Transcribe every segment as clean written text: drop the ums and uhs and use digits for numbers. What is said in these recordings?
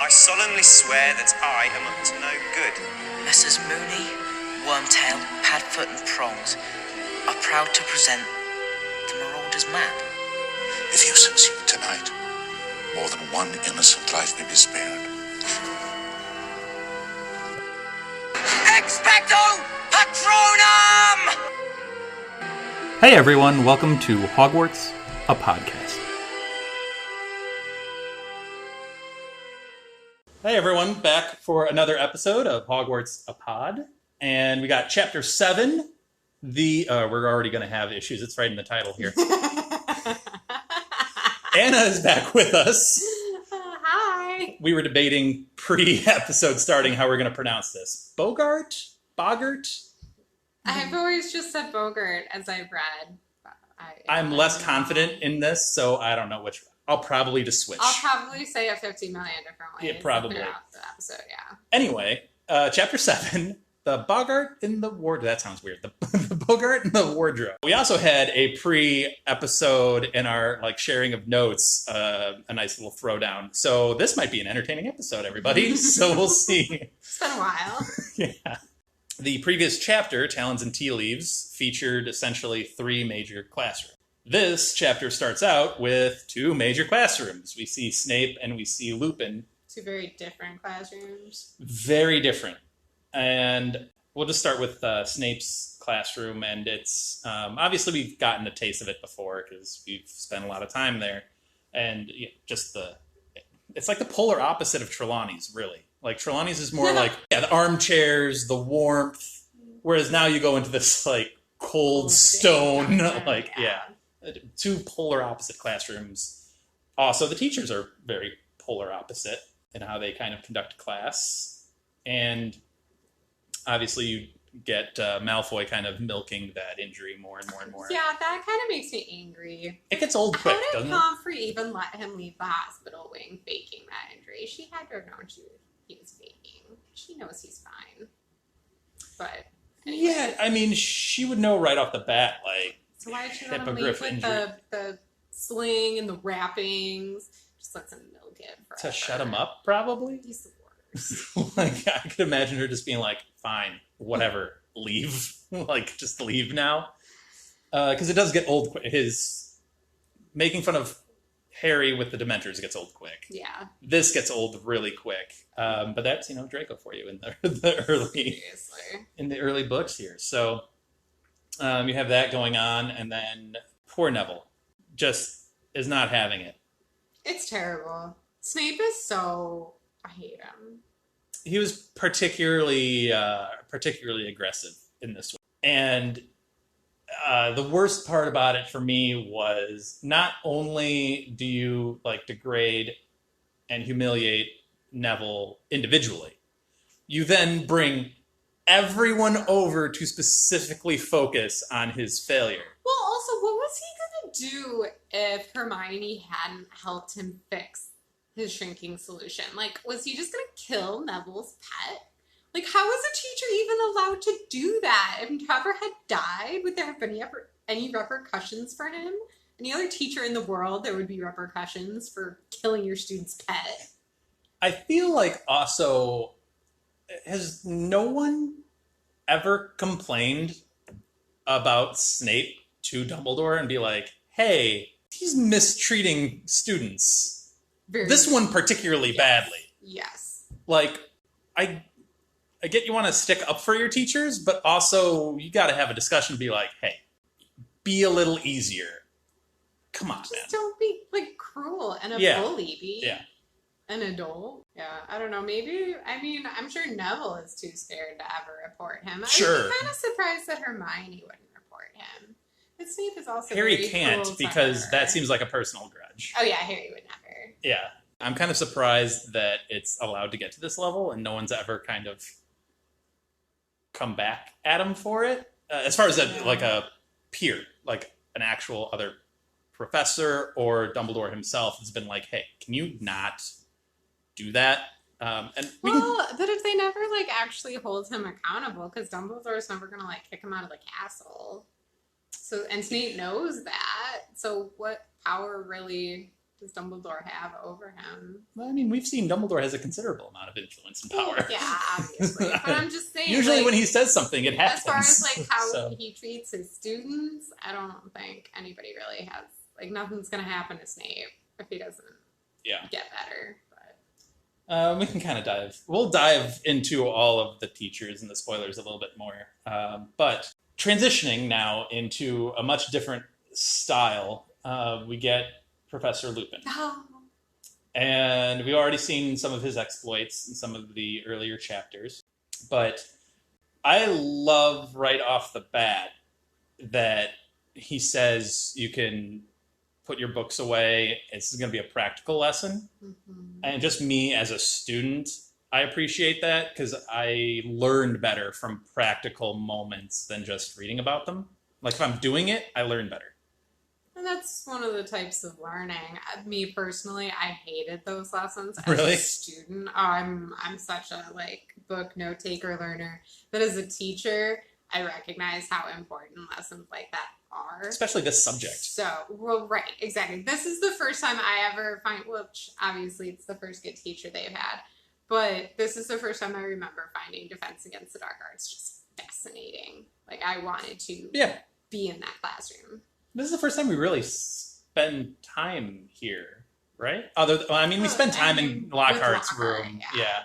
I solemnly swear that I am up to no good. Messrs. Mooney, Wormtail, Padfoot and Prongs are proud to present the Marauder's Map. If you succeed tonight, more than one innocent life may be spared. Expecto Patronum! Hey everyone, welcome to Hogwarts, a podcast. Hey everyone, back for another episode of Hogwarts, a pod. And we got Chapter 7. We're already going to have issues. It's right in the title here. Anna is back with us. Hi. We were debating pre-episode starting how we're going to pronounce this. Boggart? I've always just said Boggart as I've read. I'm less confident in this, so I don't know which. I'll probably just switch. I'll probably say it 50 million different ways. Yeah, probably. Throughout the episode, yeah. Anyway, Chapter 7, the Boggart in the wardrobe. That sounds weird. The Boggart in the wardrobe. We also had a pre-episode in our sharing of notes, a nice little throwdown. So this might be an entertaining episode, everybody. So we'll see. It's been a while. Yeah. The previous chapter, Talons and Tea Leaves, featured essentially 3 major classrooms. This chapter starts out with 2 major classrooms. We see Snape and we see Lupin. 2 very different classrooms. Very different. And we'll just start with Snape's classroom. And it's obviously we've gotten a taste of it before because we've spent a lot of time there. And it's like the polar opposite of Trelawney's, really. Like Trelawney's is more the armchairs, the warmth. Whereas now you go into this cold stone, yeah. 2 polar opposite classrooms. Also, the teachers are very polar opposite in how they kind of conduct class. And obviously you get Malfoy kind of milking that injury more and more and more. Yeah, that kind of makes me angry. It gets old quick, doesn't it? How did Pomfrey even let him leave the hospital wing faking that injury? She had to have known he was faking. She knows he's fine. But anyway. Yeah, I mean, she would know right off the bat, so why did she let him leave with the sling and the wrappings? Just lets him milk it forever. To shut him up, probably? He's the worst. I could imagine her just being like, fine, whatever, leave. Just leave now. Because it does get old quick. His making fun of Harry with the Dementors gets old quick. Yeah. This gets old really quick. But that's, Draco for you in the early books here. So you have that going on, and then poor Neville just is not having it. It's terrible. Snape is so... I hate him. He was particularly aggressive in this one. And the worst part about it for me was not only do you degrade and humiliate Neville individually, you then bring everyone over to specifically focus on his failure. Well, also, what was he gonna do if Hermione hadn't helped him fix his shrinking solution? Was he just gonna kill Neville's pet? How was a teacher even allowed to do that? If Trevor had died, would there have been any repercussions for him? Any other teacher in the world, there would be repercussions for killing your student's pet. I feel also, has no one ever complained about Snape to Dumbledore and be like, hey, he's mistreating students. This one particularly badly. Yes. I get you want to stick up for your teachers, but also you got to have a discussion and be like, hey, be a little easier. Come on, Just man. don't be, cruel and bully. Be an adult. Yeah, I don't know. Maybe, I'm sure Neville is too scared to ever report him. Sure. I'm kind of surprised that Hermione wouldn't report him. But Snape is also Harry very can't cruel because to that her. seems like a personal grudge. Oh, yeah, Harry would never. Yeah. I'm kind of surprised that it's allowed to get to this level and no one's ever kind of come back at him for it. As far as a peer, an actual other professor or Dumbledore himself has been like, hey, can you not do that? But if they never actually hold him accountable, because Dumbledore's never gonna kick him out of the castle. So, and Snape knows that. So what power really does Dumbledore have over him? Well, I mean, we've seen Dumbledore has a considerable amount of influence and power. Yeah, obviously. But I'm just saying. Usually like, when he says something, it happens. as far as like how So, he treats his students, I don't think anybody really has, like, nothing's going to happen to Snape if he doesn't yeah. get better. But We can kind of we'll dive into all of the teachers and the spoilers a little bit more. But transitioning now into a much different style, we get Professor Lupin. oh, And we've already seen some of his exploits in some of the earlier chapters. But I love right off the bat that he says you can put your books away. This is going to be a practical lesson. mhm. And just me as a student, I appreciate that because I learned better from practical moments than just reading about them. Like if I'm doing it, I learn better. And that's one of the types of learning. Me personally, I hated those lessons as Really? a student. Oh, I'm such a like book note taker learner. But as a teacher, I recognize how important lessons like that are. Especially this subject. So, well, right, exactly. This is the first time I ever find, which obviously it's the first good teacher they've had, but this is the first time I remember finding Defense Against the Dark Arts just fascinating. Like I wanted to Yeah. be in that classroom. This is the first time we really spend time here, right? I mean, we spend time in Lockhart's Lockhart, room. yeah.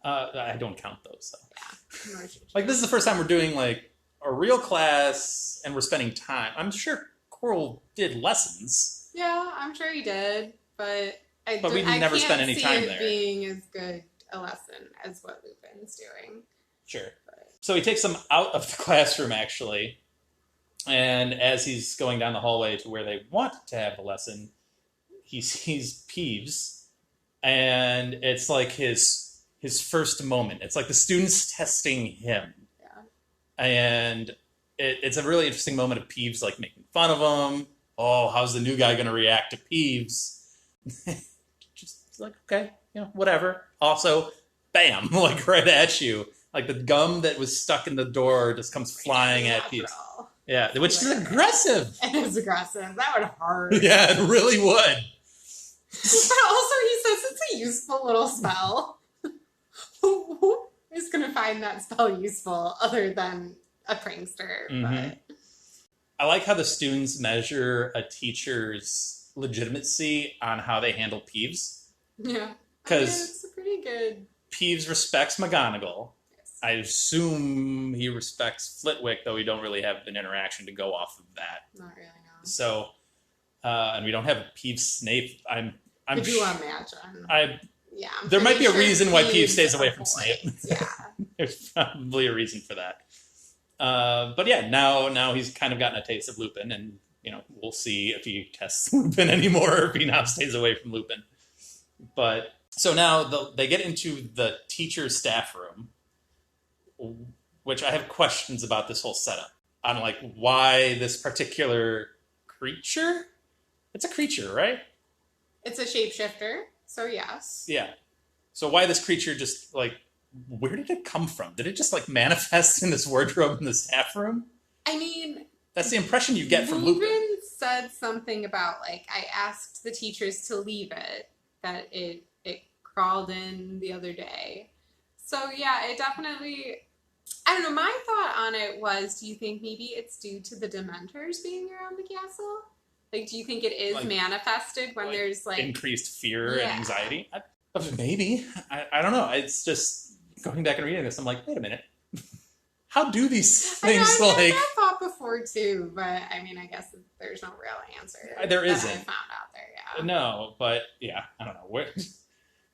I don't count those, so. Yeah. Nor should you. Like, this is the first time we're doing, like, a real class, and we're spending time. I'm sure Coral did lessons. Yeah, I'm sure he did, but But we never spent any time can't there. see it being as good a lesson as what Lupin's doing. Sure. But So he takes them out of the classroom, actually, and as he's going down the hallway to where they want to have the lesson, he sees Peeves, and it's like his first moment. It's like the students testing him. yeah. And it's a really interesting moment of Peeves like making fun of him. Oh, how's the new guy going to react to Peeves? Just like, okay, whatever. Also, bam, like right at you. Like the gum that was stuck in the door just comes flying at Peeves. Natural. Yeah, which is aggressive. It is aggressive. That would hurt. Yeah, it really would. But also, he says it's a useful little spell. Who is going to find that spell useful other than a prankster? Mhm. I like how the students measure a teacher's legitimacy on how they handle Peeves. But yeah, 'Cause- it's a pretty good. Peeves respects McGonagall. Yes. I assume he respects Flitwick, though we don't really have an interaction to go off of that. Not really, no. So, and we don't have a Peeves Snape. I'm Could you sh- imagine? Yeah. I'm There might pretty be a reason why Peeves stays away from avoids- Snape. Yeah. There's probably a reason for that. But yeah, now he's kind of gotten a taste of Lupin, and we'll see if he tests Lupin anymore, or if he now stays away from Lupin. But so now they get into the teacher's staff room, which I have questions about this whole setup. On like why this particular creature. It's a creature, right? It's a shapeshifter, so yes. Yeah. So why this creature just like, where did it come from? Did it just like manifest in this wardrobe in the staff room? I mean, That's the impression you get from Lupin. said something about like I asked the teachers to leave it, that it crawled in the other day. So yeah, it definitely. I don't know. My thought on it was, do you think maybe it's due to the Dementors being around the castle? Like, do you think it is Like- manifested when like there's like Increased fear Yeah. and anxiety? Maybe. I don't know. It's just going back and reading this, I'm like, wait a minute. How do these I know, things I've had like... that thought before too, but I mean, I guess there's no real answer. There that isn't. I found out there, yeah. No, but yeah, I don't know.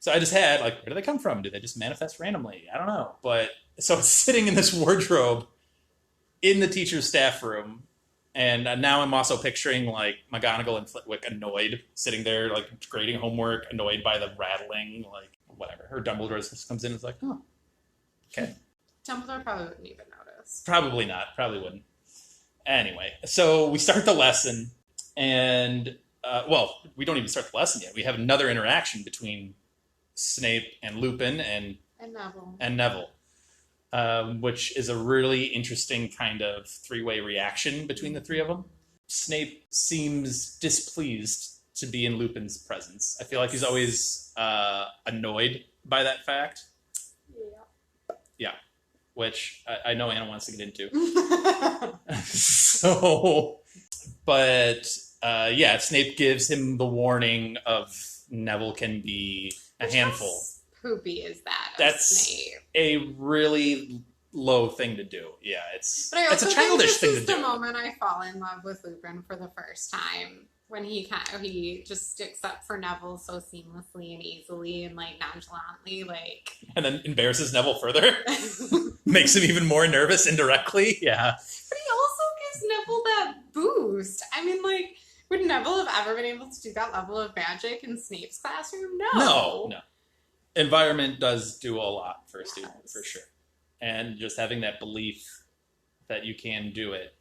So I just had, like, where do they come from? Do they just manifest randomly? I don't know. But so it's sitting in this wardrobe in the teacher's staff room. And now I'm also picturing, like, McGonagall and Flitwick annoyed, sitting there, like, grading homework, annoyed by the rattling, like, whatever. Or Dumbledore just comes in and is like, oh, okay. Dumbledore probably wouldn't even notice. Probably not. Probably wouldn't. Anyway, so we start the lesson, and, we don't even start the lesson yet. We have another interaction between Snape and Lupin and Neville. which is a really interesting kind of three-way reaction between the three of them. Snape seems displeased to be in Lupin's presence. I feel like he's always annoyed by that fact. Yeah, which I know Anna wants to get into. But Snape gives him the warning of Neville can be a handful. How poopy is that? That's Snape? a really low thing to do. Yeah, it's a childish thing to do. This is the do. moment I fall in love with Lupin for the first time. When he just sticks up for Neville so seamlessly and easily and like nonchalantly, like, and then embarrasses Neville further, makes him even more nervous indirectly. Yeah, but he also gives Neville that boost. I mean, like, would Neville have ever been able to do that level of magic in Snape's classroom? No. Environment does do a lot for a student, for sure, and just having that belief that you can do it.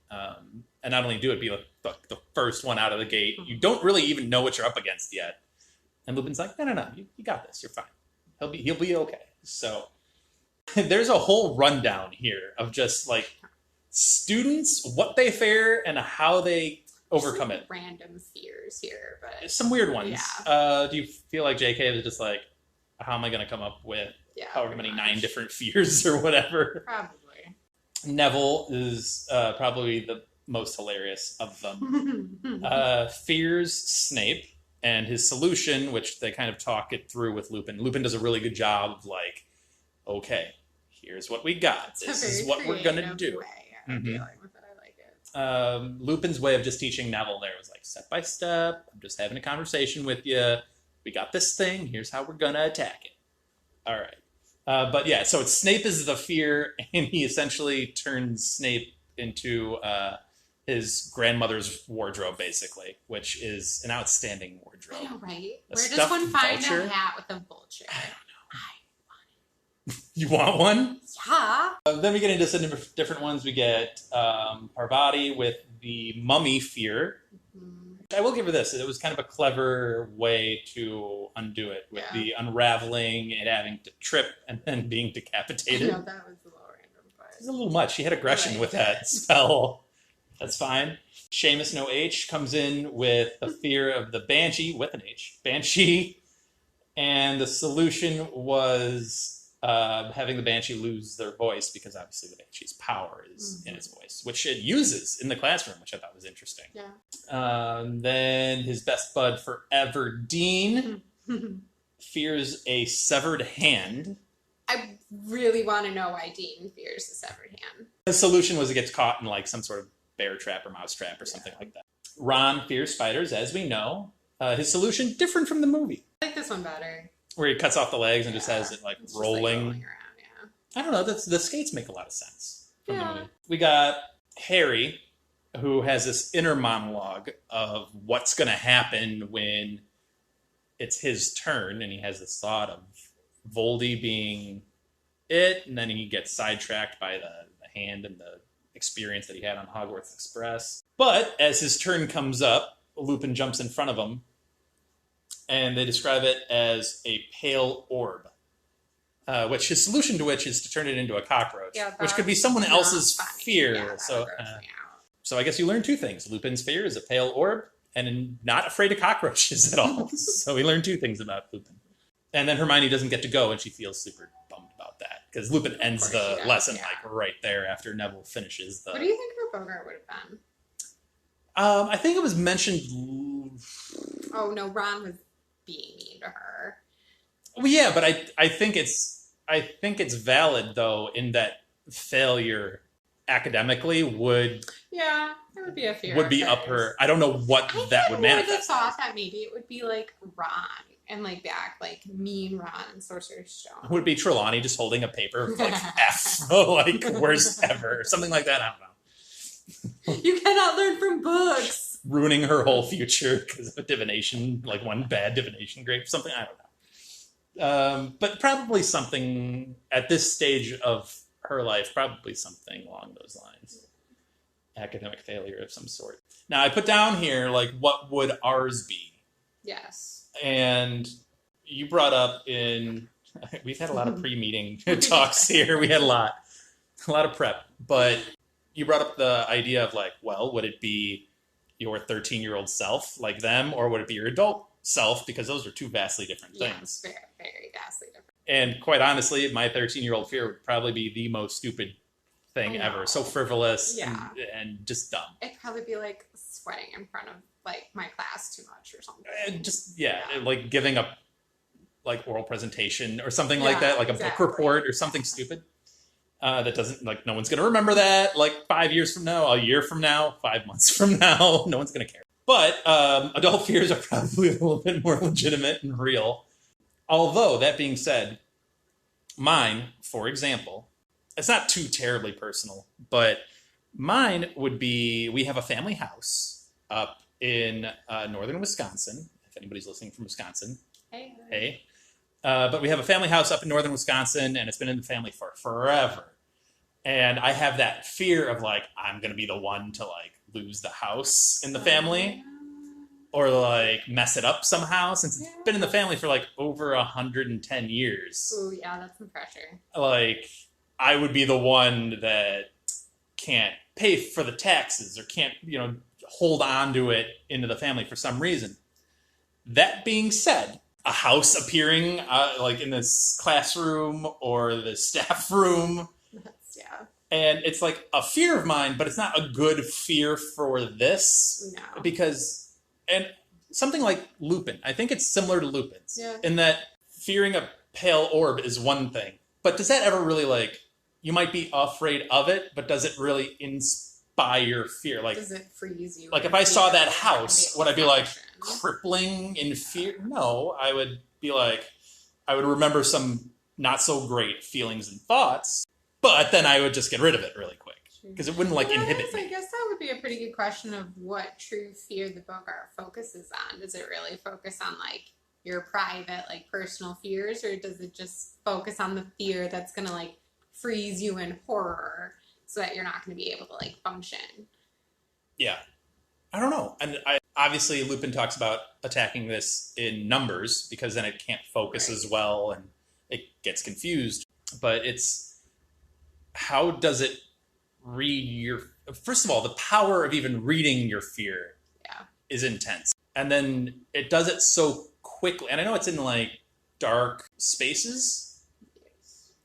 And not only do it, be like the first one out of the gate. You don't really even know what you're up against yet. And Lupin's like, no, you got this. You're fine. He'll be okay. So there's a whole rundown here of just like students, what they fear, and how they overcome it. Random fears here, but some weird ones. Yeah. Do you feel like JK is just like, how am I going to come up with however many 9 different fears or whatever? Probably. Neville is probably the most hilarious of them. Fears Snape, and his solution, which they kind of talk it through with Lupin. Lupin does a really good job of like, okay, here's what we got. This is what we're gonna do. Way of dealing with it. I like it. Lupin's way of just teaching Neville there was like step by step. I'm just having a conversation with you. We got this thing. Here's how we're gonna attack it. All right. So it's Snape is the fear, and he essentially turns Snape into his grandmother's wardrobe, basically, which is an outstanding wardrobe. I know, right? A Where does one find vulture? a hat with a vulture? I don't know. You want one? Yeah. Then we get into some different ones. We get Parvati with the mummy fear. I will give her this. It was kind of a clever way to undo it with the unraveling and having to trip and then being decapitated. I know, that was a little random. But... It was a little much. She had aggression with that spell. That's fine. Seamus No H comes in with the fear of the Banshee, with an H. Banshee. And the solution was having the Banshee lose their voice, because obviously the Banshee's power is in its voice, which it uses in the classroom, which I thought was interesting. Yeah. Then his best bud forever, Dean, fears a severed hand. I really want to know why Dean fears a severed hand. The solution was it gets caught in like some sort of bear trap or mouse trap or something like that. Ron fears spiders, as we know. His solution, different from the movie. I like this one better. Where he cuts off the legs and just has it like It's rolling. just, like, rolling around, I don't know. The skates make a lot of sense from the Yeah. movie. We got Harry, who has this inner monologue of what's going to happen when it's his turn, and he has this thought of Voldy being it, and then he gets sidetracked by the hand and the experience that he had on Hogwarts Express. But as his turn comes up, Lupin jumps in front of him, and they describe it as a pale orb. Which his solution to which is to turn it into a cockroach, which could be someone else's fear. Yeah, So I guess you learn 2 things. Lupin's fear is a pale orb, and not afraid of cockroaches at all. So we learned 2 things about Lupin. And then Hermione doesn't get to go, and she feels super bummed about that, because Lupin ends the lesson like right there after Neville finishes the... What do you think her Boggart would have been? I think it was mentioned... Oh, no, Ron was being mean to her. Well, yeah, but I think it's valid, though, in that failure academically would... Yeah, it would be a fear. Would be up her... I don't know what that would manifest. I had thought that maybe it would be like Ron, and like back like mean Ron and Sorcerer's Stone. Would it be Trelawney just holding a paper like F, like worst ever, or something like that? I don't know. You cannot learn from books. Ruining her whole future because of a divination, like one bad divination grade, something, I don't know. But probably something at this stage of her life, probably something along those lines. Academic failure of some sort. Now, I put down here, like, what would ours be? Yes. And you brought up we've had a lot of pre-meeting talks here. We had a lot of prep. But you brought up the idea of, like, well, would it be your 13-year-old self like them, or would it be your adult self? Because those are two vastly different Yeah, things. very, very vastly different. And quite honestly, my 13-year-old fear would probably be the most stupid thing I know. ever. So frivolous Yeah. and just dumb. It'd probably be like sweating in front of like my class too much or something. Like giving a like oral presentation or something like that, like a book report or something stupid. That doesn't, like, no one's going to remember that, like, 5 years from now, a year from now, 5 months from now. No one's going to care. But adult fears are probably a little bit more legitimate and real. Although, that being said, mine, for example, it's not too terribly personal, but mine would be, we have a family house up in northern Wisconsin, if anybody's listening from Wisconsin. Hey. But we have a family house up in northern Wisconsin, and it's been in the family for forever. And I have that fear of, like, I'm going to be the one to, like, lose the house in the family or, like, mess it up somehow, since it's been in the family for, like, over 110 years. Oh, yeah, that's some pressure. Like, I would be the one that can't pay for the taxes or can't, hold on to it into the family for some reason. That being said, a house appearing like in this classroom or the staff room. Yeah. And it's like a fear of mine, but it's not a good fear for this. No. Because, and something like Lupin, I think it's similar to Lupin's. Yeah. In that fearing a pale orb is one thing. But does that ever really, like, you might be afraid of it, but does it really inspire fear? Like, does it freeze you? Like, if I saw that house, would I be like crippling in fear? No, I would be like, I would remember some not so great feelings and thoughts, but then I would just get rid of it really quick because it wouldn't like inhibit me. I guess that would be a pretty good question of what true fear the Boggart focuses on. Does it really focus on like your private, like personal fears, or does it just focus on the fear that's going to like freeze you in horror so that you're not going to be able to like function? Yeah. I don't know. And obviously Lupin talks about attacking this in numbers because then it can't focus as well and it gets confused. But it's, how does it read your, first of all, the power of even reading your fear is intense. And then it does it so quickly. And I know it's in like dark spaces.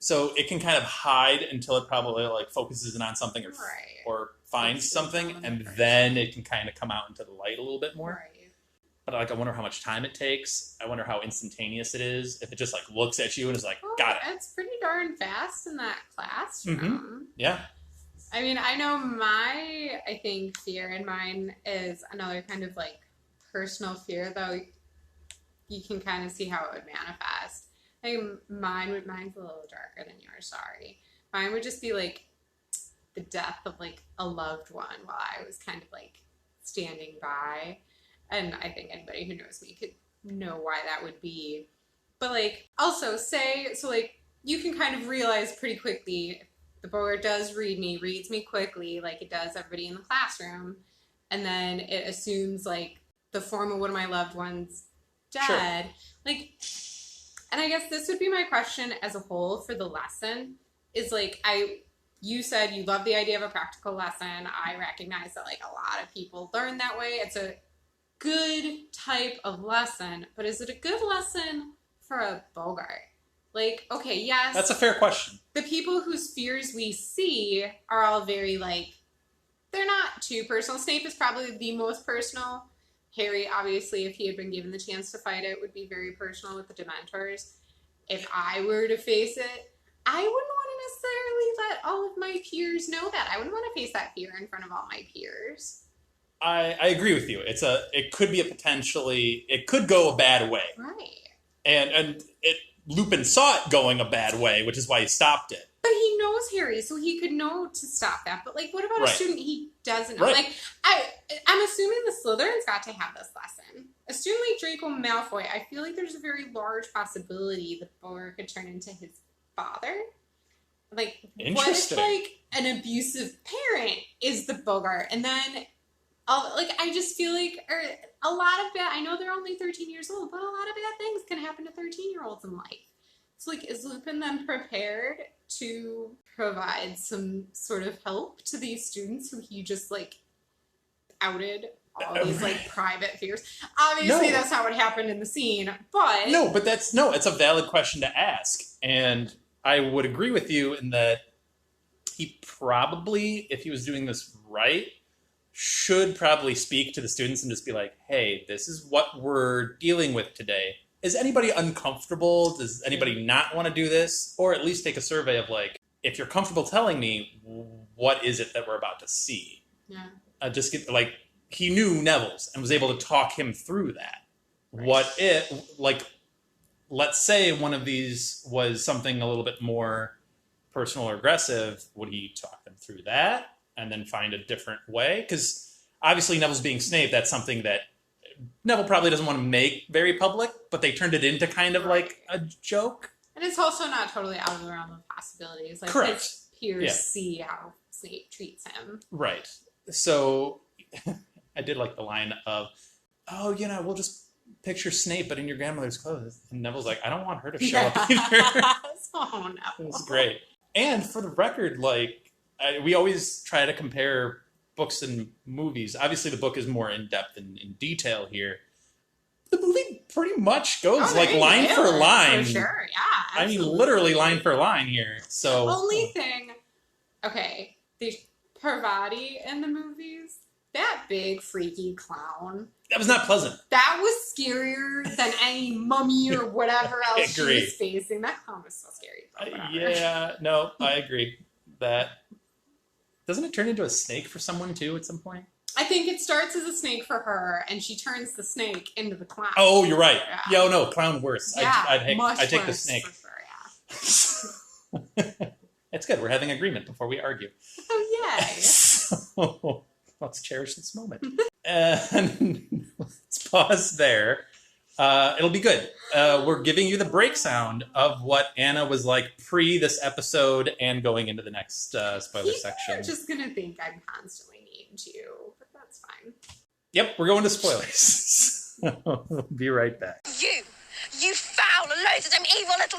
So it can kind of hide until it probably like focuses in on something or finds something, and then it can kind of come out into the light a little bit more. Right. But like, I wonder how much time it takes. I wonder how instantaneous it is. If it just like looks at you and is like, got it. It's pretty darn fast in that classroom. Mm-hmm. Yeah. I mean, I know I think fear in mine is another kind of like personal fear, though you can kind of see how it would manifest. I think mine's a little darker than yours, sorry. Mine would just be like the death of like a loved one while I was kind of like standing by. And I think anybody who knows me could know why that would be. But like, also like you can kind of realize pretty quickly if the Boggart does reads me quickly, like it does everybody in the classroom. And then it assumes like the form of one of my loved ones dead. Sure. Like, and I guess this would be my question as a whole for the lesson is like, you said you love the idea of a practical lesson. I recognize that like a lot of people learn that way. It's a good type of lesson, but is it a good lesson for a Boggart? Like, okay, yes. That's a fair question. The people whose fears we see are all very like, they're not too personal. Snape is probably the most personal. Harry, obviously, if he had been given the chance to fight it, would be very personal with the Dementors. If I were to face it, I wouldn't want to necessarily let all of my peers know that. I wouldn't want to face that fear in front of all my peers. I agree with you. It could be it could go a bad way. Right. And Lupin saw it going a bad way, which is why he stopped it. But he knows Harry, so he could know to stop that. But like, what about a student he doesn't know? Right. Like, I'm assuming the Slytherins got to have this lesson. A student like Draco Malfoy, I feel like there's a very large possibility the Boggart could turn into his father. Like, what if like an abusive parent is the Boggart, and then I just feel like a lot of bad. I know they're only 13 years old, but a lot of bad things can happen to 13-year-olds in life. So like, is Lupin then prepared to provide some sort of help to these students who he just like outed all these like private fears. Obviously, that's not what happened in the scene, but it's a valid question to ask, and I would agree with you in that he probably, if he was doing this right, should probably speak to the students and just be like, "Hey, this is what we're dealing with today. Is anybody uncomfortable? Does anybody not want to do this? Or at least take a survey of like, if you're comfortable telling me, what is it that we're about to see?" Yeah. Just get like, he knew Neville's and was able to talk him through that. Right. What it, like, let's say one of these was something a little bit more personal or aggressive, would he talk them through that and then find a different way? Because obviously Neville's being Snape, that's something that Neville probably doesn't want to make very public, but they turned it into kind of like a joke. And it's also not totally out of the realm of possibilities. Like, Correct. his peers see how Snape treats him. Right. So I did like the line of, "Oh, we'll just picture Snape, but in your grandmother's clothes." And Neville's like, "I don't want her to show up either." Oh, no. It was great. And for the record, like, we always try to compare books and movies. Obviously, the book is more in-depth and in detail here. The movie pretty much goes like line for line. For sure, yeah. Absolutely. I mean, literally line for line here. So only thing, okay, the Parvati in the movies, that big freaky clown. that was not pleasant. That was scarier than any mummy or whatever else she agree. was facing. That clown was so scary. But whatever. Yeah, no, I agree. That doesn't it turn into a snake for someone too at some point? I think it starts as a snake for her, and she turns the snake into the clown. Oh, you're right. Yeah. Yo, no, clown worse. Yeah, I'd take the worse, snake. For sure, yeah. It's good. We're having agreement before we argue. Oh, yay. So let's cherish this moment. And let's pause there. It'll be good. We're giving you the break sound of what Anna was like pre this episode and going into the next spoiler People section. are just going to think I'm constantly mean to you, but that's fine. Yep, we're going to spoilers. We'll be right back. You foul, loathsome, evil little...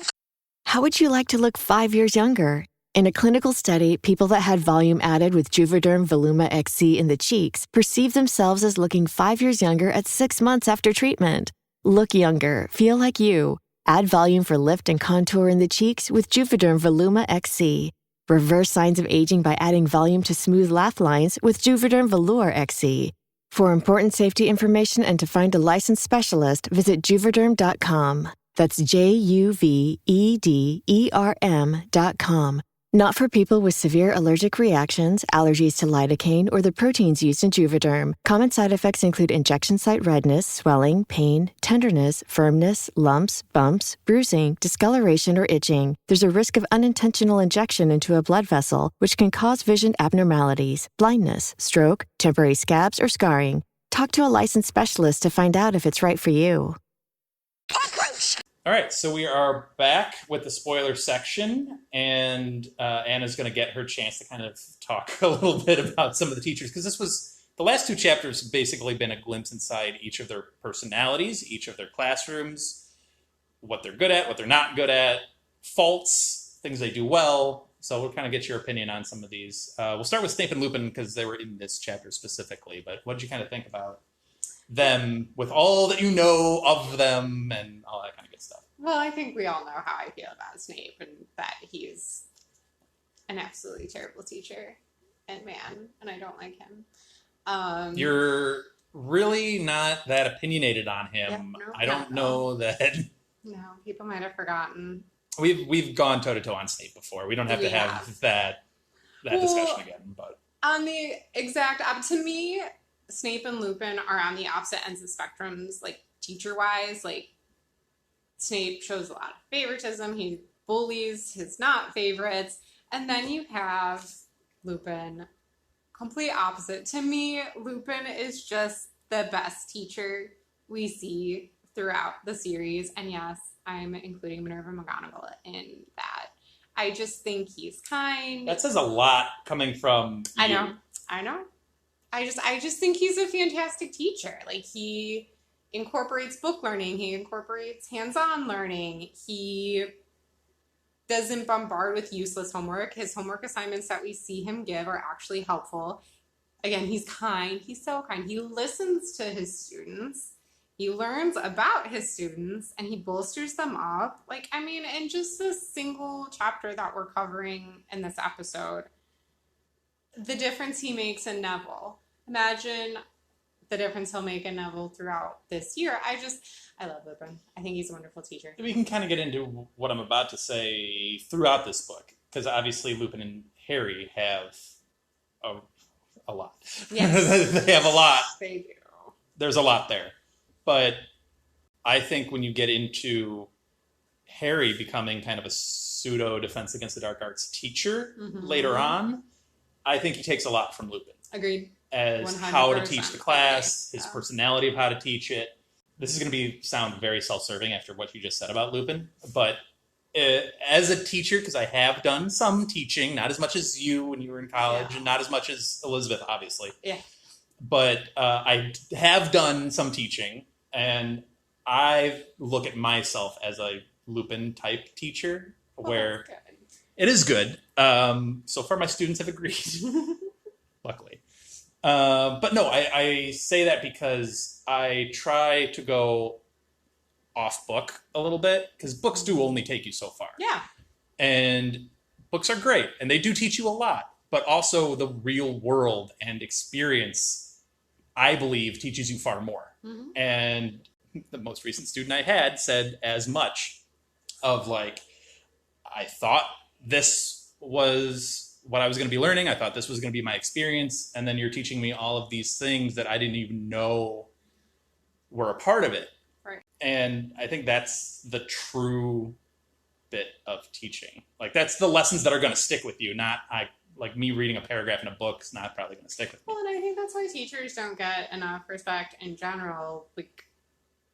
How would you like to look 5 years younger? In a clinical study, people that had volume added with Juvederm Voluma XC in the cheeks perceived themselves as looking 5 years younger at 6 months after treatment. Look younger, feel like you. Add volume for lift and contour in the cheeks with Juvederm Voluma XC. Reverse signs of aging by adding volume to smooth laugh lines with Juvederm Velour XC. For important safety information and to find a licensed specialist, visit Juvederm.com. That's JUVEDERM.com. Not for people with severe allergic reactions, allergies to lidocaine, or the proteins used in Juvederm. Common side effects include injection site redness, swelling, pain, tenderness, firmness, lumps, bumps, bruising, discoloration, or itching. There's a risk of unintentional injection into a blood vessel, which can cause vision abnormalities, blindness, stroke, temporary scabs, or scarring. Talk to a licensed specialist to find out if it's right for you. Cockroach! All right, so we are back with the spoiler section, and Anna's going to get her chance to kind of talk a little bit about some of the teachers, because the last 2 chapters have basically been a glimpse inside each of their personalities, each of their classrooms, what they're good at, what they're not good at, faults, things they do well. So we'll kind of get your opinion on some of these. We'll start with Snape and Lupin, because they were in this chapter specifically, but what did you kind of think about them with all that you know of them and all that kind of good stuff? Well, I think we all know how I feel about Snape and that he's an absolutely terrible teacher and man, and I don't like him. You're really not that opinionated on him. Yeah, no, I don't know that. No, people might have forgotten. We've gone toe to toe on Snape before. We don't have to have that discussion again. But on the exact to me, Snape and Lupin are on the opposite ends of spectrums, like teacher wise. Like Snape shows a lot of favoritism. He bullies his not favorites, and then you have Lupin, complete opposite. To me, Lupin is just the best teacher we see throughout the series, and yes, I'm including Minerva McGonagall in that. I just think he's kind. That says a lot coming from you. I know. I just think he's a fantastic teacher. Like, he incorporates book learning. He incorporates hands-on learning. He doesn't bombard with useless homework. His homework assignments that we see him give are actually helpful. again, he's kind. He's so kind. He listens to his students. He learns about his students and he bolsters them up. Like, I mean, in just this single chapter that we're covering in this episode, the difference he makes in Neville. Imagine the difference he'll make in Neville throughout this year. I love Lupin. I think he's a wonderful teacher. We can kind of get into what I'm about to say throughout this book, because obviously Lupin and Harry have a lot. Yes. They have a lot. They do. There's a lot there. But I think when you get into Harry becoming kind of a pseudo Defense Against the Dark Arts teacher later on, I think he takes a lot from Lupin. Agreed. As how to teach the class, his personality of how to teach it. This is going to sound very self-serving after what you just said about Lupin, but as a teacher, because I have done some teaching, not as much as you when you were in college, and not as much as Elizabeth, obviously. Yeah. But I have done some teaching, and I look at myself as a Lupin-type teacher, where it is good. So far, my students have agreed, luckily. But no, I say that because I try to go off book a little bit, because books do only take you so far. Yeah. And books are great, and they do teach you a lot, but also the real world and experience, I believe, teaches you far more. Mm-hmm. And the most recent student I had said as much of like, I thought this was what I was going to be learning. I thought this was going to be my experience. And then you're teaching me all of these things that I didn't even know were a part of it. Right. And I think that's the true bit of teaching. Like, that's the lessons that are going to stick with you, not like me reading a paragraph in a book is not probably going to stick with me. Well, and I think that's why teachers don't get enough respect in general. Like,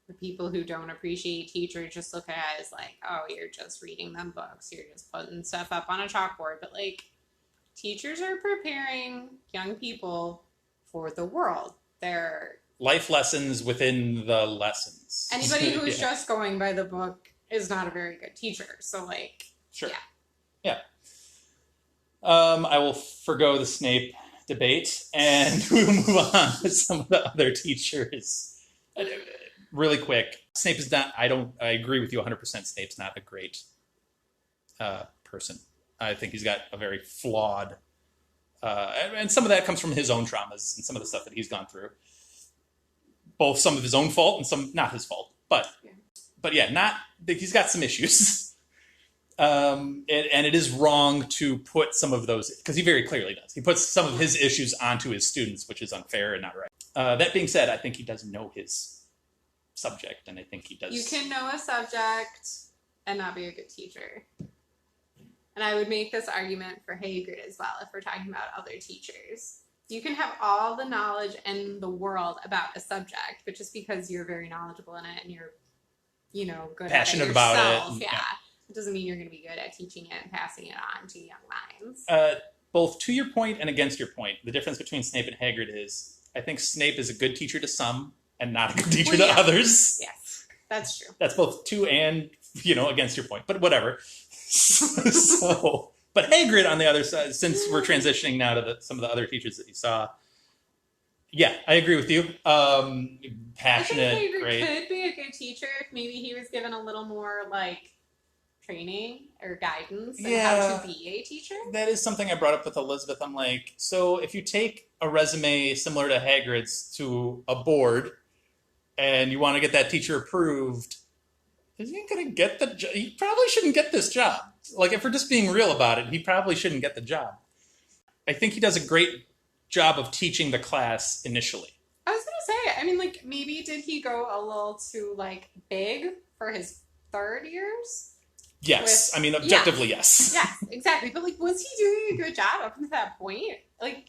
the people who don't appreciate teachers just look at it as like, oh, you're just reading them books. You're just putting stuff up on a chalkboard. But like, teachers are preparing young people for the world. They're life lessons within the lessons. Anybody who's just going by the book is not a very good teacher. So like, sure. Yeah. I will forgo the Snape debate and we'll move on to some of the other teachers. Really quick. Snape is not, I agree with you 100%. Snape's not a great person. I think he's got a very flawed, and some of that comes from his own traumas and some of the stuff that he's gone through. Both some of his own fault and some not his fault. But he's got some issues. And it is wrong to put some of those, because he very clearly does. He puts some of his issues onto his students, which is unfair and not right. That being said, I think he does know his subject, and I think he does. You can know a subject and not be a good teacher. And I would make this argument for Hagrid as well, if we're talking about other teachers. You can have all the knowledge in the world about a subject, but just because you're very knowledgeable in it and you're, good passionate at it yourself, about it. Yeah. It doesn't mean you're going to be good at teaching it and passing it on to young minds. Both to your point and against your point, the difference between Snape and Hagrid is, I think Snape is a good teacher to some and not a good teacher to others. Yes, that's true. That's both to and, against your point, but whatever. But Hagrid, on the other side, since we're transitioning now to some of the other teachers that you saw, yeah, I agree with you. Passionate, I think Hagrid great. could be a good teacher if maybe he was given a little more, training or guidance on how to be a teacher. That is something I brought up with Elizabeth. I'm like, so if you take a resume similar to Hagrid's to a board and you want to get that teacher approved, is he going to get the job? He probably shouldn't get this job. Like, if we're just being real about it, he probably shouldn't get the job. I think he does a great job of teaching the class initially. I was going to say, maybe did he go a little too, big for his third years? Yes. Objectively, yes. Yeah, exactly. But, was he doing a good job up to that point?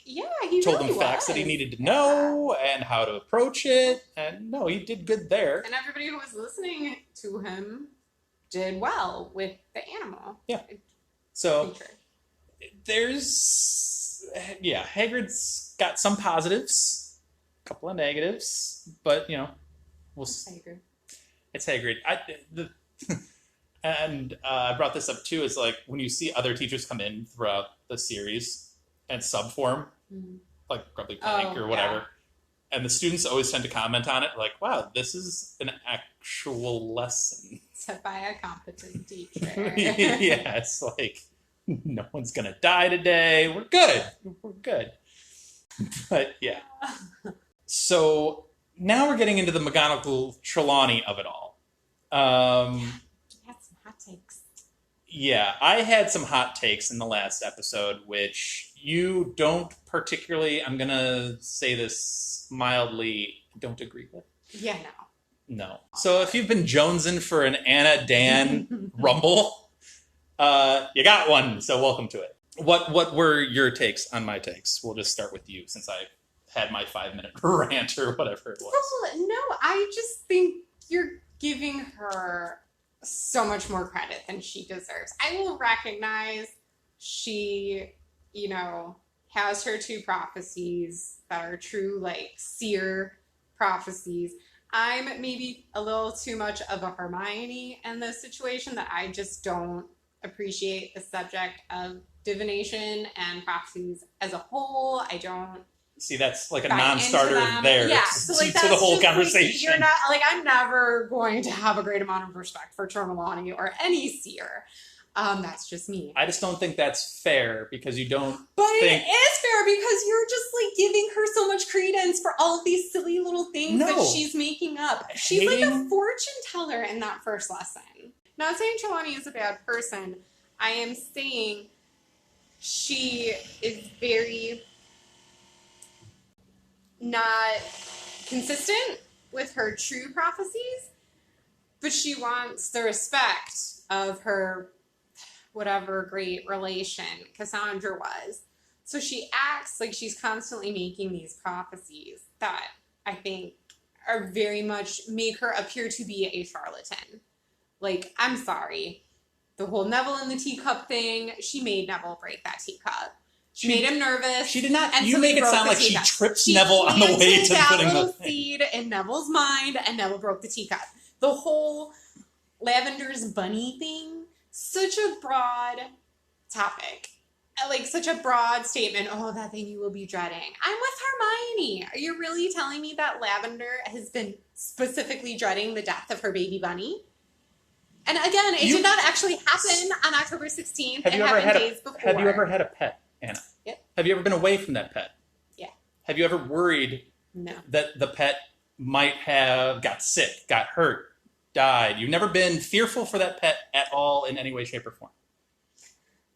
He told really him facts that he needed to know and how to approach it. And no, he did good there. And everybody who was listening to him did well with the animal. Yeah. So Hagrid's got some positives, a couple of negatives, but we'll see. It's Hagrid. And I brought this up too, is when you see other teachers come in throughout the series and sub form like probably blank or whatever. Yeah. And the students always tend to comment on it like, wow, this is an actual lesson. Set by a competent teacher. Yeah, it's like, no one's going to die today. We're good. We're good. But yeah. So now we're getting into the McGonagall Trelawney of it all. You had some hot takes. Yeah, I had some hot takes in the last episode, which you don't particularly, I'm going to say this mildly, don't agree with. Yeah, No. So if you've been jonesing for an Anna Dan rumble, you got one, so welcome to it. What were your takes on my takes? We'll just start with you, since I had my 5-minute rant or whatever it was. Well, no, I just think you're giving her so much more credit than she deserves. I will recognize she, has her 2 prophecies that are true, like, seer prophecies. I'm maybe a little too much of a Hermione in this situation, that I just don't appreciate the subject of divination and prophecies as a whole. I don't see, that's like a non-starter there. Yeah, so like that's to the whole conversation. You're not I'm never going to have a great amount of respect for Trelawney or any seer. That's just me. I just don't think that's fair because you don't. But it is fair because you're just like giving her so much credence for all of these silly little things that she's making up. She's like a fortune teller in that first lesson. Not saying Trelawney is a bad person. I am saying she is very not consistent with her true prophecies, but she wants the respect of her whatever great relation Cassandra was. So she acts like she's constantly making these prophecies that I think are very much make her appear to be a charlatan. Like, I'm sorry. The whole Neville in the teacup thing, she made Neville break that teacup. She made him nervous. She did not. You make it sound like she tripped Neville on the way to putting the thing. Seed in Neville's mind, and Neville broke the teacup. The whole Lavender's bunny thing, such a broad topic. Like, such a broad statement. Oh, that thing you will be dreading. I'm with Hermione. Are you really telling me that Lavender has been specifically dreading the death of her baby bunny? And again, it did not actually happen on October 16th. It happened days before. Have you ever had a pet, Anna? Yep. Have you ever been away from that pet? Yeah. Have you ever worried that the pet might have got sick, got hurt, died? You've never been fearful for that pet at all in any way, shape, or form?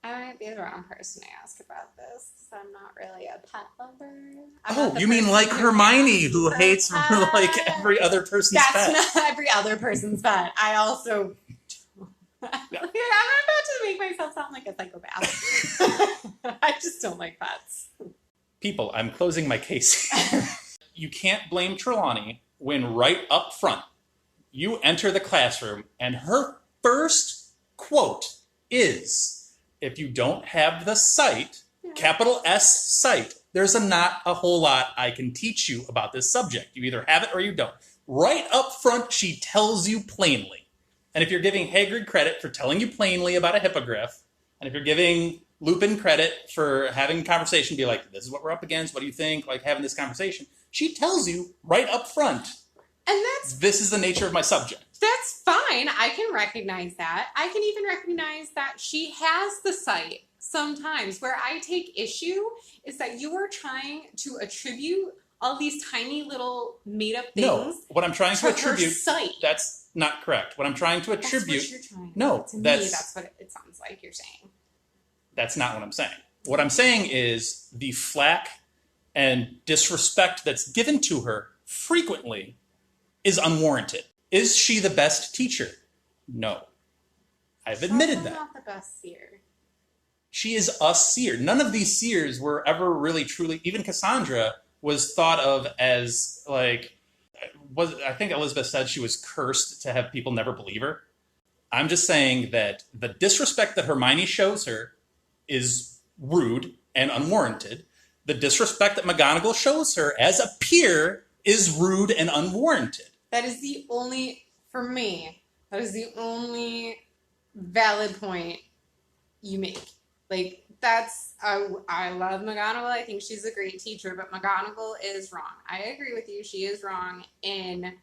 I might be the wrong person to ask about this because I'm not really a pet lover. You mean like Hermione, who hates like every other person's pet? That's not every other person's pet. I also... I'm about to make myself sound like a psychopath. I just don't like pets. People, I'm closing my case. You can't blame Trelawney when right up front you enter the classroom and her first quote is, if you don't have the sight, capital S sight, there's not a whole lot I can teach you about this subject. You either have it or you don't. Right up front, she tells you plainly. And if you're giving Hagrid credit for telling you plainly about a hippogriff, and if you're giving Lupin credit for having a conversation, be like, this is what we're up against, what do you think, like having this conversation, she tells you right up front, and this is the nature of my subject. That's fine. I can recognize that. I can even recognize that she has the sight sometimes. Where I take issue is that you are trying to attribute all these tiny little made-up things. No, what I'm trying to attribute, sight. That's not correct. What I'm trying to attribute... That's what you're trying to No, that's what it sounds like you're saying. That's not what I'm saying. What I'm saying is the flack and disrespect that's given to her frequently is unwarranted. Is she the best teacher? No. I've admitted that. Not the best seer. She is a seer. None of these seers were ever really truly... Even Cassandra was thought of as, like... I think Elizabeth said she was cursed to have people never believe her. I'm just saying that the disrespect that Hermione shows her is rude and unwarranted. The disrespect that McGonagall shows her as a peer is rude and unwarranted. That is the only, for me, that is the only valid point you make. Like, I love McGonagall. I think she's a great teacher, but McGonagall is wrong. I agree with you. She is wrong in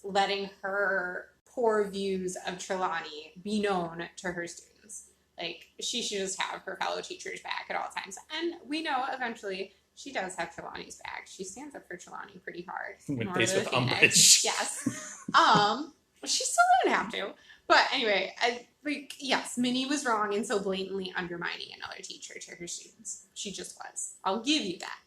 letting her poor views of Trelawney be known to her students. Like, she should just have her fellow teachers back at all times. And we know eventually she does have Trelawney's back. She stands up for Trelawney pretty hard. When faced with Umbridge. Yes. She still didn't have to. But anyway, yes, Minnie was wrong in so blatantly undermining another teacher to her students. She just was. I'll give you that.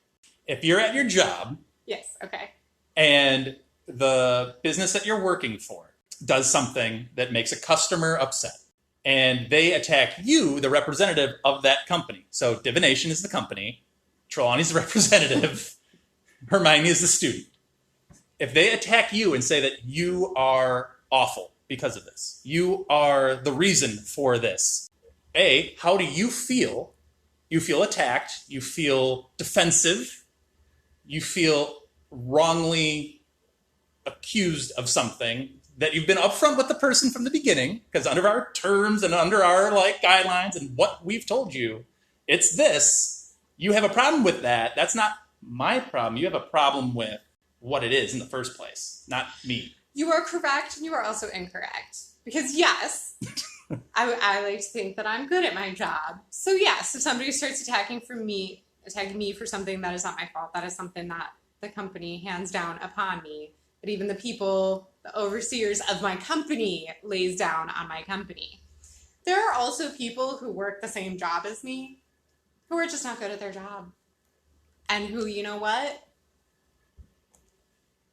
If you're at your job. Yes, okay. And the business that you're working for does something that makes a customer upset, and they attack you, the representative of that company. So divination is the company, Trelawney's the representative, Hermione is the student. If they attack you and say that you are awful because of this, you are the reason for this, how do you feel? You feel attacked, you feel defensive, you feel wrongly accused of something that you've been upfront with the person from the beginning, because under our terms and under our guidelines and what we've told you, it's this. You have a problem with that. That's not my problem. You have a problem with what it is in the first place, not me. You are correct, and you are also incorrect. Because yes, I like to think that I'm good at my job. So yes, if somebody starts attacking me for something that is not my fault, that is something that the company hands down upon me. But even the overseers of my company lays down on my company. There are also people who work the same job as me who are just not good at their job. And who, you know what?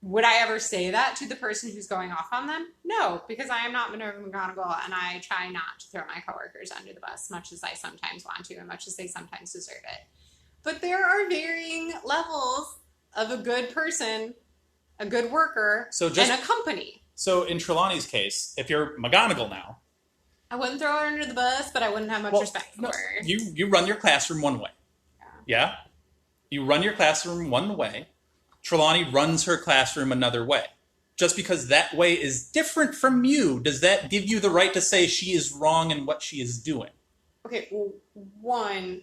Would I ever say that to the person who's going off on them? No, because I am not Minerva McGonagall, and I try not to throw my coworkers under the bus, much as I sometimes want to, and much as they sometimes deserve it. But there are varying levels of a good person, a good worker, and a company. So in Trelawney's case, if you're McGonagall now, I wouldn't throw her under the bus, but I wouldn't have much respect for her. You run your classroom one way. Yeah? You run your classroom one way. Trelawney runs her classroom another way. Just because that way is different from you, does that give you the right to say she is wrong in what she is doing? Okay, well,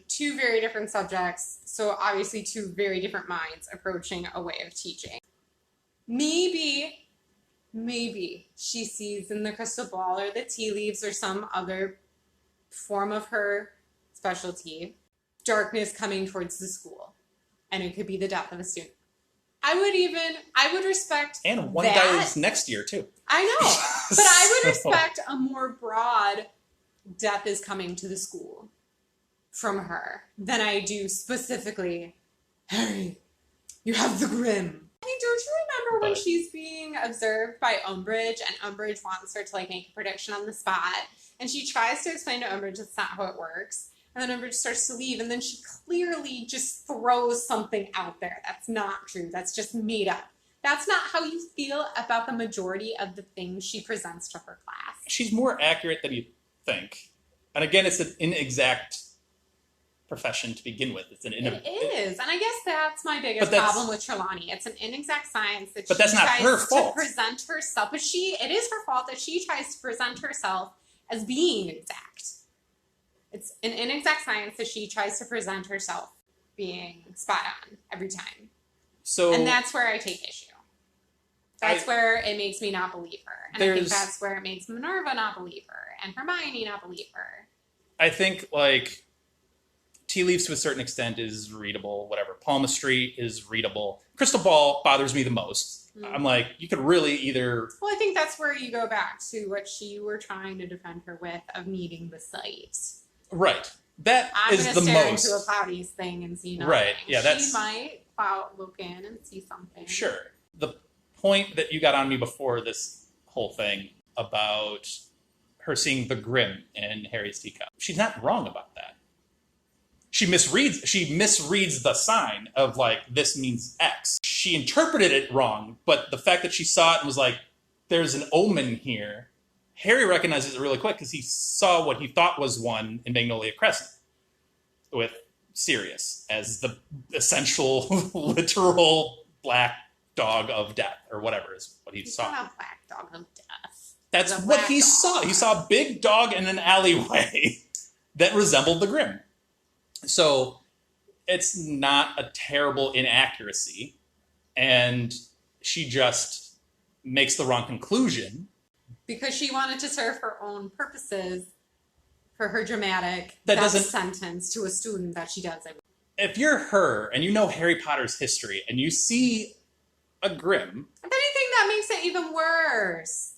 two very different subjects, so obviously two very different minds approaching a way of teaching. Maybe she sees in the crystal ball or the tea leaves or some other form of her specialty darkness coming towards the school, and it could be the death of a student. I would respect and one that. dies next year too. I know, but I would respect a more broad death is coming to the school from her than I do specifically, Harry, you have the Grim. I mean, don't you remember when she's being observed by Umbridge and Umbridge wants her to make a prediction on the spot, and she tries to explain to Umbridge that's not how it works, and then Umbridge starts to leave, and then she clearly just throws something out there that's not true, that's just made up. That's not how you feel about the majority of the things she presents to her class. She's more accurate than you think. And again, it's an inexact profession to begin with. It is. And I guess that's my biggest problem with Trelawney. It's an inexact science that that's not her fault. To present herself. But it is her fault that she tries to present herself as being exact. It's an inexact science that she tries to present herself being spot on every time. And that's where I take issue. That's where it makes me not believe her. And I think that's where it makes Minerva not believe her and Hermione not believe her. I think, Tea Leaves to a certain extent is readable, whatever. Palmistry is readable. Crystal Ball bothers me the most. I'm you could really either... Well, I think that's where you go back to what you were trying to defend her with of needing the sight. Right. That is the most... I'm going to stare into a Cloudy's thing and see nothing. Right, yeah, She might look in and see something. Sure. The point that you got on me before this whole thing about her seeing the Grim in Harry's teacup, she's not wrong about that. She misreads the sign of this means X. She interpreted it wrong, but the fact that she saw it and was there's an omen here, Harry recognizes it really quick because he saw what he thought was one in Magnolia Crescent with Sirius as the essential literal black dog of death, or whatever is what he saw. Not a black dog of death. That's what he saw. He saw a big dog in an alleyway that resembled the Grim. So it's not a terrible inaccuracy, and she just makes the wrong conclusion. Because she wanted to serve her own purposes for her dramatic That death doesn't- sentence to a student that she does. If you're her and you know Harry Potter's history and you see a Grimm, If anything, that makes it even worse.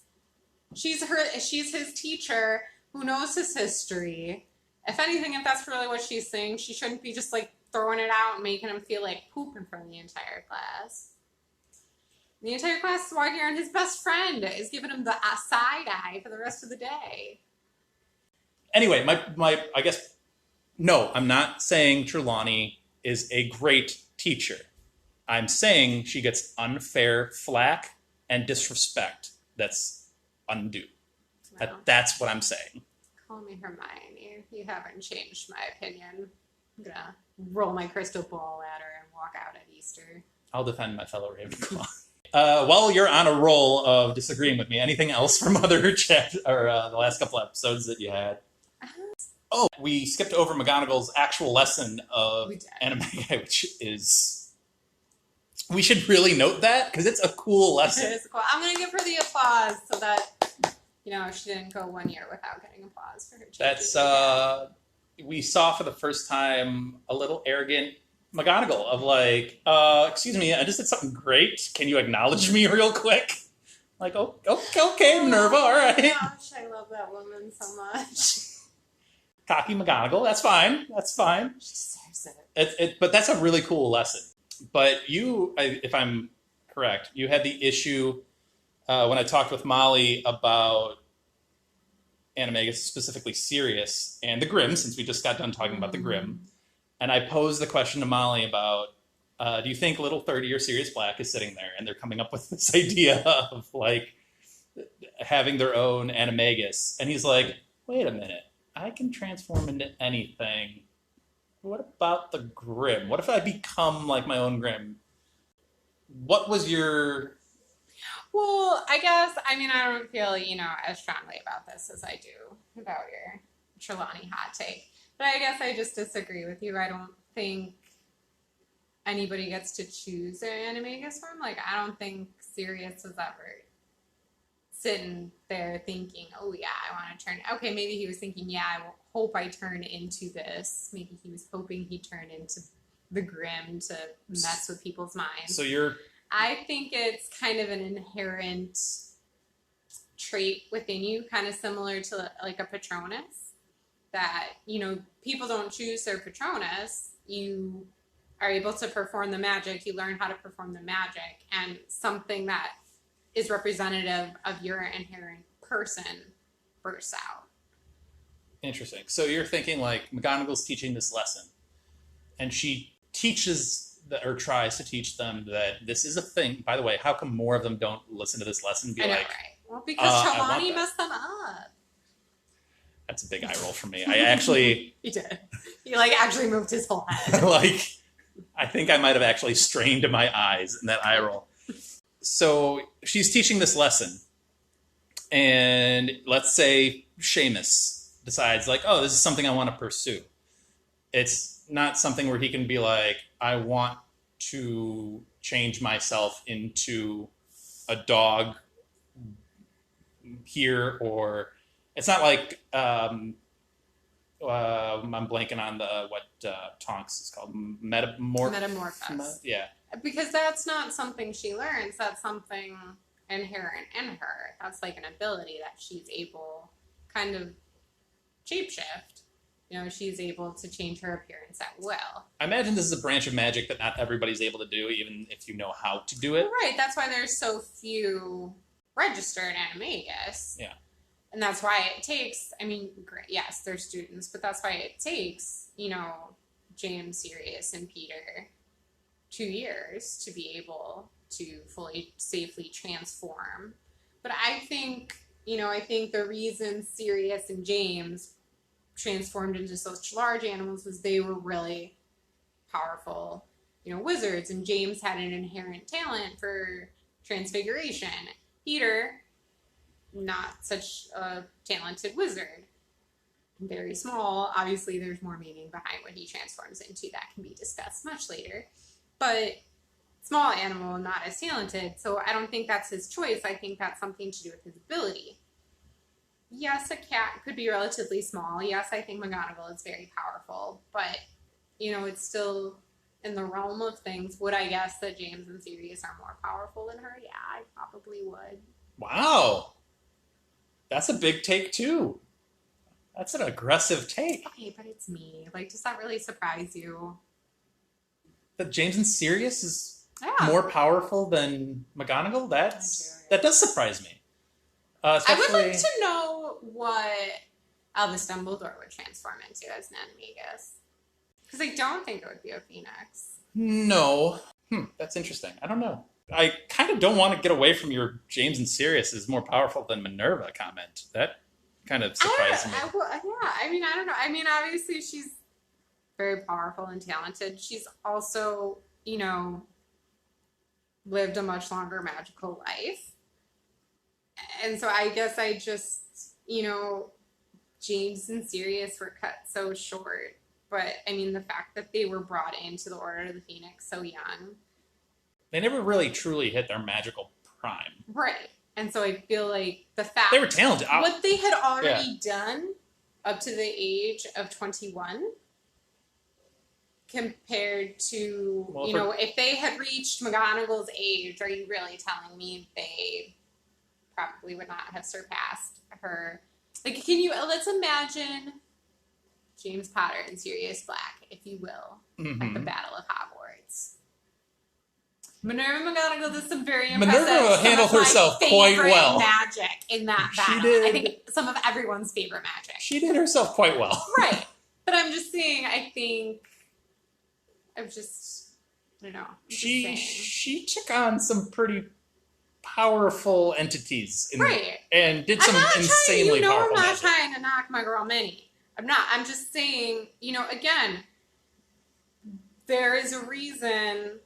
She's his teacher who knows his history. If anything, if that's really what she's saying, she shouldn't be just like throwing it out and making him feel like poop in front of the entire class. The entire class is walking around. His best friend is giving him the side eye for the rest of the day. anyway, I guess, no, I'm not saying Trelawney is a great teacher. I'm saying she gets unfair flack and disrespect that's undue. Wow. That's what I'm saying. Call me Hermione. You haven't changed my opinion. I'm gonna roll my crystal ball at her and walk out at Easter. I'll defend my fellow Ravenclaw. While you're on a roll of disagreeing with me, anything else from other chat or the last couple episodes that you had? Oh, we skipped over McGonagall's actual lesson of Animagus, which is... We should really note that, because it's a cool lesson. It is cool. I'm going to give her the applause so that, she didn't go 1 year without getting applause for her changes. That's, we saw for the first time a little arrogant McGonagall of like, excuse me, I just did something great. Can you acknowledge me real quick? Like, oh, okay, Minerva, all right. Oh gosh, I love that woman so much. Cocky McGonagall, that's fine. She deserves it. But that's a really cool lesson. But you, if I'm correct, you had the issue when I talked with Molly about Animagus, specifically Sirius, and the Grimm, since we just got done talking about the Grimm. And I posed the question to Molly about, do you think little 30-year Sirius Black is sitting there and they're coming up with this idea of like having their own Animagus? And he's like, wait a minute, I can transform into anything. What about the Grimm? What if I become like my own Grimm? What was your... Well, I guess, I don't feel, as strongly about this as I do about your Trelawney hot take. But I guess I just disagree with you. I don't think anybody gets to choose their Animagus form. Like, I don't think Sirius was ever sitting there thinking, oh yeah, I want to turn... Okay, maybe he was thinking, yeah, I hope I turn into this. Maybe he was hoping he'd turn into the Grimm to mess with people's minds. So you're... I think it's kind of an inherent trait within you, kind of similar to like a Patronus, that, people don't choose their Patronus. You are able to perform the magic. You learn how to perform the magic, and something that is representative of your inherent person bursts out. Interesting. So you're thinking like McGonagall's teaching this lesson, and she teaches or tries to teach them that this is a thing. By the way, how come more of them don't listen to this lesson? I know, right? Well, because Trelawney messed them up. That's a big eye roll for me. I actually... He did. He actually moved his whole head. I think I might have actually strained my eyes in that eye roll. So she's teaching this lesson, and let's say Seamus decides like, oh, this is something I want to pursue. It's not something where he can be like, I want to change myself into a dog here, or it's not like I'm blanking on what Tonks is called, Metamorphosis. Yeah, because that's not something she learns. That's something inherent in her. That's like an ability that she's able kind of shapeshift. She's able to change her appearance at will. I imagine this is a branch of magic that not everybody's able to do, even if you know how to do it. Well, right. That's why there's so few registered Animagus. Yeah. And that's why it takes, great, yes, they're students, but that's why it takes, James, Sirius, and Peter 2 years to be able to fully, safely transform. But I think the reason Sirius and James transformed into such large animals was they were really powerful, wizards, and James had an inherent talent for transfiguration. Peter, not such a talented wizard. very small. Obviously, there's more meaning behind what he transforms into that can be discussed much later. But small animal, not as talented. So I don't think that's his choice. I think that's something to do with his ability. Yes, a cat could be relatively small. Yes, I think McGonagall is very powerful. But, you know, it's still in the realm of things. Would I guess that James and Sirius are more powerful than her? Yeah, I probably would. Wow. That's a big take, too. That's an aggressive take. Okay, but it's me. Like, does that really surprise you? That James and Sirius is Yeah. more powerful than McGonagall? That does surprise me. Especially... I would like to know what Albus Dumbledore would transform into as an animagus. Because I don't think it would be a phoenix. No. That's interesting. I don't know. I kind of don't want to get away from your James and Sirius is more powerful than Minerva comment. That kind of surprised me. I don't know. I mean, obviously she's very powerful and talented. She's also, you know, lived a much longer magical life. And so I guess I just, you know, James and Sirius were cut so short. But, I mean, the fact that they were brought into the Order of the Phoenix so young. They never really truly hit their magical prime. Right. And so I feel like the fact... They were talented. What they had already done up to the age of 21 compared to, you know, if they had reached McGonagall's age, are you really telling me they probably would not have surpassed her? Like, let's imagine James Potter and Sirius Black, if you will, at the Battle of Hogwarts. Minerva McGonagall did some very impressive. Minerva handled herself quite well. Magic in that battle. She did. I think some of everyone's favorite magic. She did herself quite well. Right. But I'm just saying, I don't know. She took on some pretty powerful entities. And did some insanely powerful I'm not magic. trying to knock my girl Minnie. I'm not. I'm just saying, you know, again, there is a reason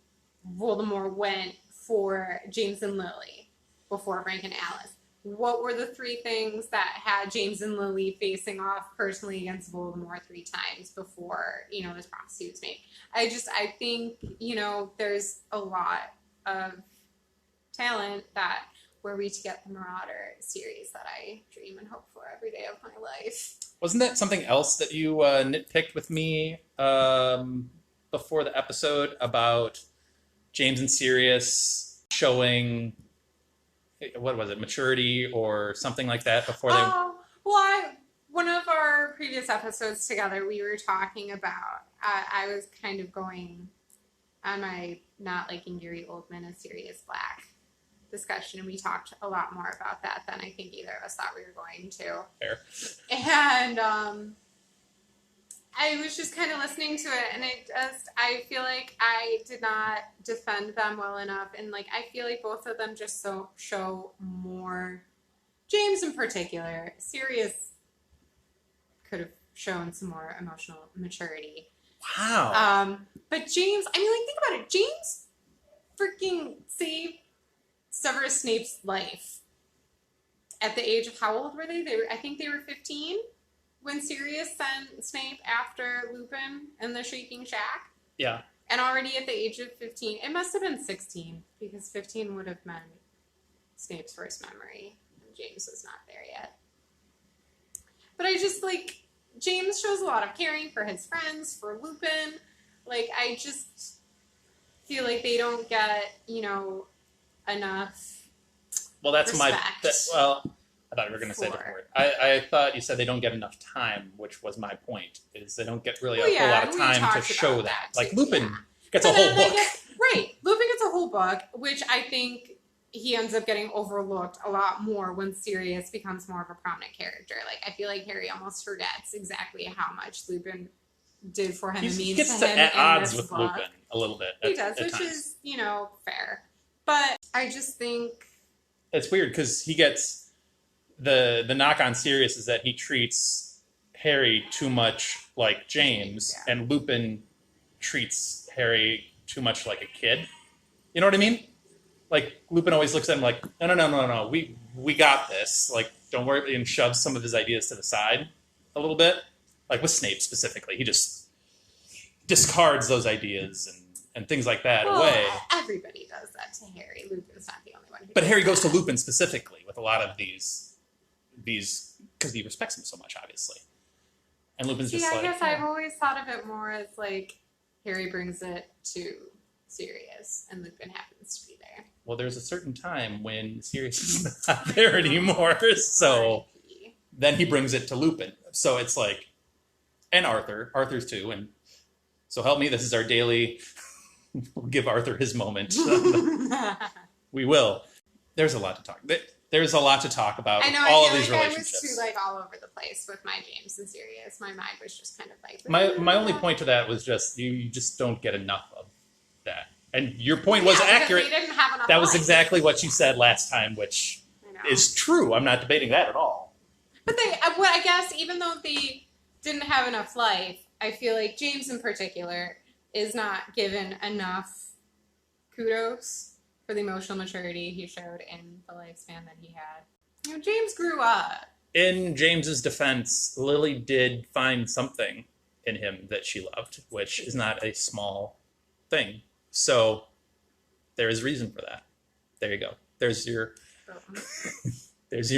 Voldemort went for James and Lily before Frank and Alice. What were the three things that had James and Lily facing off personally against Voldemort 3 times before, you know, this prophecy was made? I think, you know, there's a lot of talent that were we to get the Marauder series that I dream and hope for every day of my life. Wasn't that something else that you nitpicked with me before the episode about James and Sirius showing, what was it, maturity or something like that before they... One of our previous episodes together, we were talking about, I was kind of going on my not liking Gary Oldman as Sirius Black discussion, and we talked a lot more about that than I think either of us thought we were going to. Fair. And I was just kind of listening to it, and I feel like I did not defend them well enough, and like I feel like both of them just show more. James in particular, Sirius could have shown some more emotional maturity. Wow. But James, I mean, like, think about it. James freaking saved Severus Snape's life at the age of, how old were they? I think they were 15 when Sirius sent Snape after Lupin and the Shrieking Shack. Yeah. And already at the age of 15, it must have been 16, because 15 would have meant Snape's first memory, and James was not there yet. But I just, like, James shows a lot of caring for his friends, for Lupin. Like, I just feel like they don't get, you know, enough respect. I thought you were going to say a different word. I thought you said they don't get enough time, which was my point, is they don't get really a whole lot of time to show that. Like, Lupin gets a whole book. Right. Lupin gets a whole book, which I think he ends up getting overlooked a lot more when Sirius becomes more of a prominent character. Like, I feel like Harry almost forgets exactly how much Lupin did for him and means gets to him at odds in this with book. Lupin a little bit. He does, which is, you know, fair. But I just think it's weird because he gets the knock on Sirius is that he treats Harry too much like James, and Lupin treats Harry too much like a kid. You know what I mean? Like, Lupin always looks at him like, no, we got this. Like, don't worry, and shoves some of his ideas to the side. a little bit. Like with Snape specifically, he just discards those ideas and things like that away. Everybody does that to Harry. Lupin's not the only one. But Harry goes to Lupin specifically with a lot of these because he respects him so much, obviously. And Lupin's just I like... guess I've always thought of it more as like Harry brings it to Sirius and Lupin happens to be there. Well, there's a certain time when Sirius is not there anymore, so then he brings it to Lupin. So it's like... And Arthur's too, and so help me, this is our daily... We'll give Arthur his moment. We will. There's a lot to talk. There's a lot to talk about all of these relationships. I was too all over the place with my James and Sirius. My mind was just kind of like... My only point to that was just you just don't get enough of that. And your point was accurate. They didn't have enough that was life. Exactly what you said last time, which is true. I'm not debating that at all. But I guess even though they didn't have enough life, I feel like James in particular is not given enough kudos for the emotional maturity he showed in the lifespan that he had. James grew up. In James's defense, Lily did find something in him that she loved, which is not a small thing. So there is reason for that. There you go. There's your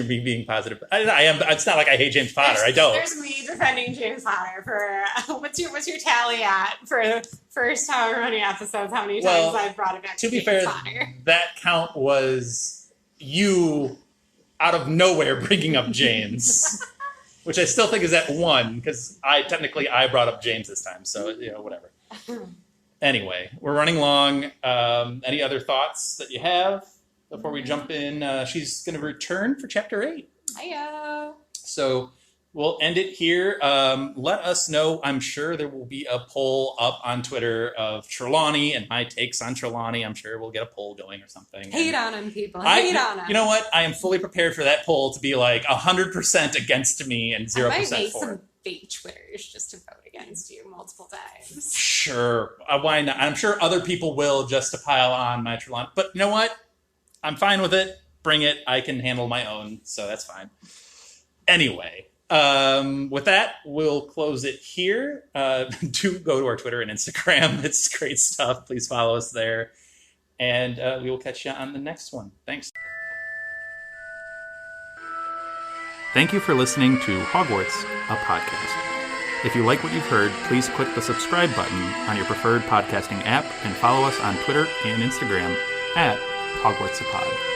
me being positive. I am. It's not like I hate James Potter. I don't. There's me defending James Potter for what's your tally at for the first however many episodes? How many times I've brought it back to James Potter? That count was you out of nowhere bringing up James, which I still think is at 1 because I brought up James this time. So whatever. Anyway, we're running long. Any other thoughts that you have? Before we jump in, she's going to return for Chapter 8. Hiya. So we'll end it here. Let us know. I'm sure there will be a poll up on Twitter of Trelawney and my takes on Trelawney. I'm sure we'll get a poll going or something. Hate on him, people. Hate on him. You know what? I am fully prepared for that poll to be like 100% against me and 0% for. I might make some fake Twitters just to vote against you multiple times. Sure. Why not? I'm sure other people will just to pile on my Trelawney. But you know what? I'm fine with it. Bring it. I can handle my own, so that's fine. Anyway, with that, we'll close it here. Do go to our Twitter and Instagram. It's great stuff. Please follow us there. And we will catch you on the next one. Thanks. Thank you for listening to Hogwarts, a podcast. If you like what you've heard, please click the subscribe button on your preferred podcasting app and follow us on Twitter and Instagram at Hogwarts a Pod.